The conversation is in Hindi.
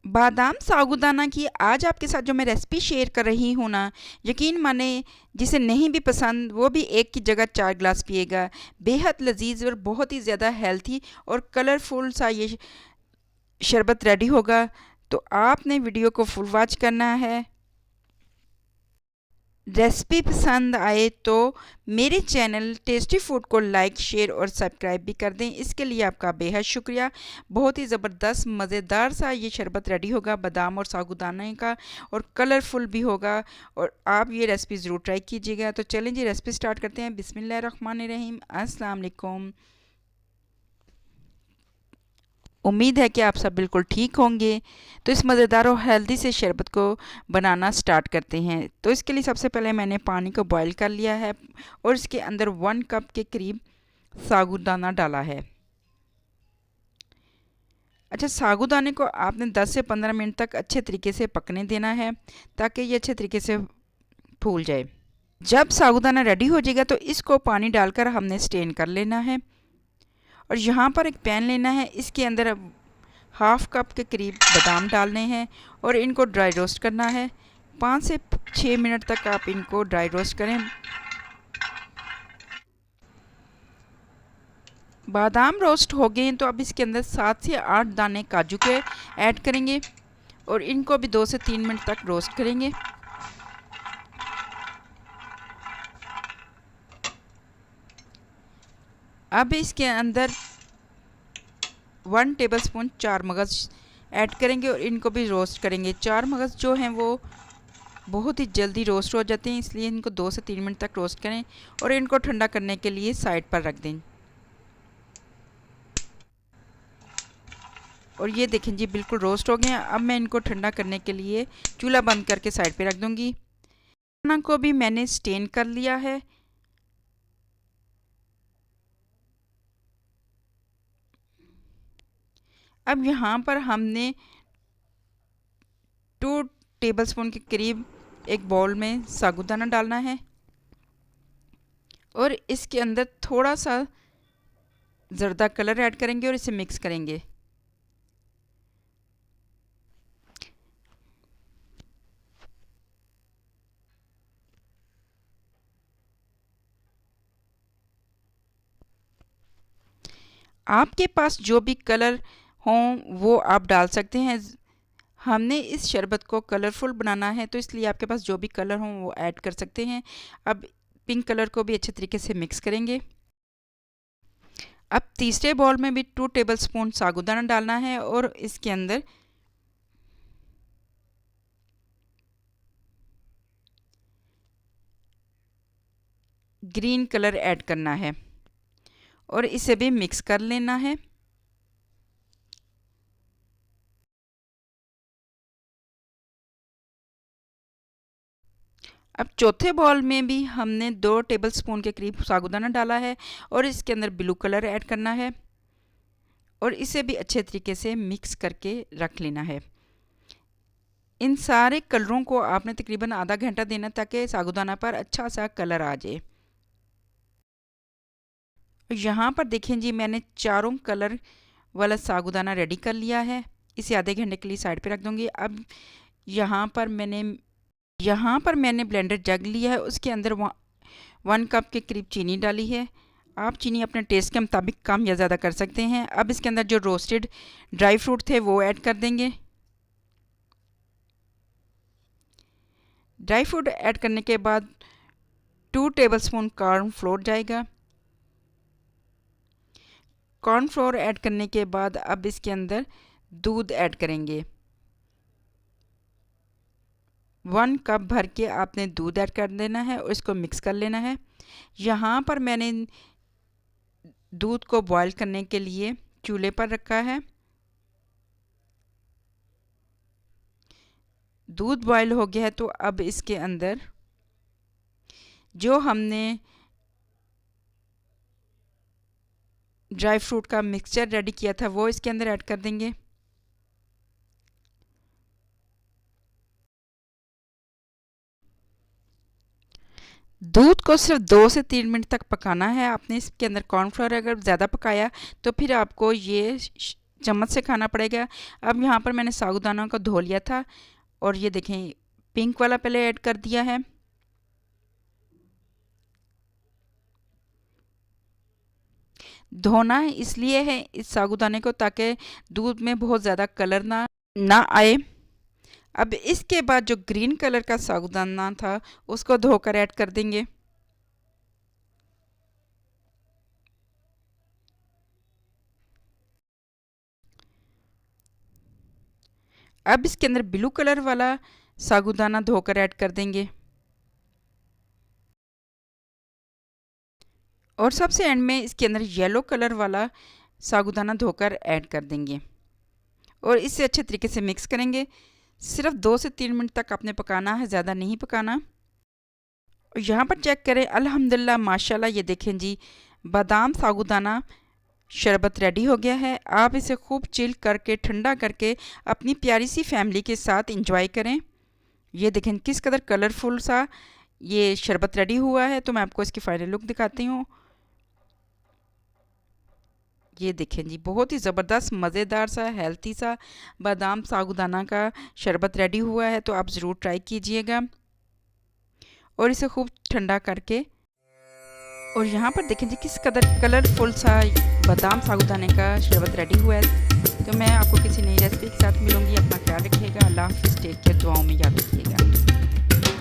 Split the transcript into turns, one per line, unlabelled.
बादाम साबूदाना की आज आपके साथ जो मैं रेसिपी शेयर कर रही हूँ ना, यकीन माने जिसे नहीं भी पसंद वो भी एक की जगह 4 ग्लास पिएगा। बेहद लजीज और बहुत ही ज़्यादा हेल्थी और कलरफुल सा ये शरबत रेडी होगा। तो आपने वीडियो को फुल वॉच करना है। रेसिपी पसंद आए तो मेरे चैनल टेस्टी फूड को लाइक शेयर और सब्सक्राइब भी कर दें, इसके लिए आपका बेहद शुक्रिया। बहुत ही ज़बरदस्त मज़ेदार सा ये शरबत रेडी होगा बादाम और साबूदाने का, और कलरफुल भी होगा। और आप ये रेसिपी ज़रूर ट्राई कीजिएगा। तो चलें जी, रेसिपी स्टार्ट करते हैं। बिस्मिल्लाहिर्रहमानिर्रहीम। अस्सलाम वालेकुम। उम्मीद है कि आप सब बिल्कुल ठीक होंगे। तो इस मज़ेदार और हेल्दी से शरबत को बनाना स्टार्ट करते हैं। तो इसके लिए सबसे पहले मैंने पानी को बॉईल कर लिया है और इसके अंदर 1 कप के करीब साबूदाना डाला है। अच्छा, साबूदाने को आपने 10 से 15 मिनट तक अच्छे तरीके से पकने देना है ताकि ये अच्छे तरीके से फूल जाए। जब साबूदाना रेडी हो जाएगा तो इसको पानी डालकर हमने स्टेन कर लेना है। और यहाँ पर एक पैन लेना है, इसके अंदर अब हाफ़ कप के करीब बादाम डालने हैं और इनको ड्राई रोस्ट करना है। 5 से 6 मिनट तक आप इनको ड्राई रोस्ट करें। बादाम रोस्ट हो गए तो अब इसके अंदर 7 से 8 दाने काजू के ऐड करेंगे और इनको भी 2 से 3 मिनट तक रोस्ट करेंगे। अब इसके अंदर 1 टेबलस्पून चार मगज़ ऐड करेंगे और इनको भी रोस्ट करेंगे। चार मगज़ जो हैं वो बहुत ही जल्दी रोस्ट हो जाते हैं, इसलिए इनको 2 से 3 मिनट तक रोस्ट करें और इनको ठंडा करने के लिए साइड पर रख दें। और ये देखें जी, बिल्कुल रोस्ट हो गए हैं। अब मैं इनको ठंडा करने के लिए चूल्हा बंद करके साइड पे रख दूँगी। खाना को भी मैंने स्टेन कर लिया है। अब यहाँ पर हमने 2 टेबलस्पून के करीब एक बाउल में साबूदाना डालना है और इसके अंदर थोड़ा सा ज़र्दा कलर ऐड करेंगे और इसे मिक्स करेंगे। आपके पास जो भी कलर हों वो आप डाल सकते हैं। हमने इस शरबत को कलरफुल बनाना है तो इसलिए आपके पास जो भी कलर हों वो ऐड कर सकते हैं। अब पिंक कलर को भी अच्छे तरीके से मिक्स करेंगे। अब तीसरे बाउल में भी 2 टेबलस्पून साबूदाना डालना है और इसके अंदर ग्रीन कलर ऐड करना है और इसे भी मिक्स कर लेना है। अब चौथे बाउल में भी हमने 2 टेबलस्पून के करीब साबूदाना डाला है और इसके अंदर ब्लू कलर ऐड करना है और इसे भी अच्छे तरीके से मिक्स करके रख लेना है। इन सारे कलरों को आपने तकरीबन आधा घंटा देना ताकि साबूदाना पर अच्छा सा कलर आ जाए। यहाँ पर देखें जी, मैंने चारों कलर वाला साबूदाना रेडी कर लिया है। इसे आधे घंटे के लिए साइड पे रख दूँगी। अब यहाँ पर मैंने ब्लेंडर जग लिया है, उसके अंदर 1 कप के करीब चीनी डाली है। आप चीनी अपने टेस्ट के मुताबिक कम या ज़्यादा कर सकते हैं। अब इसके अंदर जो रोस्टेड ड्राई फ्रूट थे वो ऐड कर देंगे। ड्राई फ्रूट ऐड करने के बाद 2 टेबलस्पून कॉर्नफ्लोर जाएगा। कॉर्नफ्लोर ऐड करने के बाद अब इसके अंदर दूध ऐड करेंगे। 1 कप भर के आपने दूध ऐड कर देना है और इसको मिक्स कर लेना है। यहाँ पर मैंने दूध को बॉईल करने के लिए चूल्हे पर रखा है। दूध बॉईल हो गया है तो अब इसके अंदर जो हमने ड्राई फ्रूट का मिक्सचर रेडी किया था वो इसके अंदर ऐड कर देंगे। दूध को सिर्फ 2 से 3 मिनट तक पकाना है आपने। इसके अंदर कॉर्नफ्लोर अगर ज़्यादा पकाया तो फिर आपको ये चम्मच से खाना पड़ेगा। अब यहाँ पर मैंने साबूदाना को धो लिया था और ये देखें पिंक वाला पहले ऐड कर दिया है। धोना इसलिए है इस साबूदाने को ताकि दूध में बहुत ज़्यादा कलर ना आए। अब इसके बाद जो ग्रीन कलर का साबूदाना था उसको धोकर ऐड कर देंगे। अब इसके अंदर ब्लू कलर वाला साबूदाना धोकर ऐड कर देंगे और सबसे एंड में इसके अंदर येलो कलर वाला साबूदाना धोकर ऐड कर देंगे और इसे अच्छे तरीके से मिक्स करेंगे। सिर्फ 2 से 3 मिनट तक आपने पकाना है, ज़्यादा नहीं पकाना। और यहाँ पर चेक करें, अल्हम्दुलिल्लाह माशाल्लाह, ये देखें जी बादाम साबूदाना शरबत रेडी हो गया है। आप इसे खूब चिल करके ठंडा करके अपनी प्यारी सी फैमिली के साथ इंजॉय करें। ये देखें किस कदर कलरफुल सा ये शरबत रेडी हुआ है। तो मैं आपको इसकी फाइनल लुक दिखाती हूँ। ये देखें जी बहुत ही ज़बरदस्त मज़ेदार सा हेल्थी सा बादाम साबूदाना का शरबत रेडी हुआ है। तो आप ज़रूर ट्राई कीजिएगा और इसे खूब ठंडा करके। और यहाँ पर देखें जी किस कदर कलरफुल सा बादाम साबूदाने का शरबत रेडी हुआ है। तो मैं आपको किसी नई रेसिपी के साथ मिलूँगी। अपना ख्याल रखिएगा। अल्लाह हाफ़िज़। Take care. दुआओं में याद रखिएगा।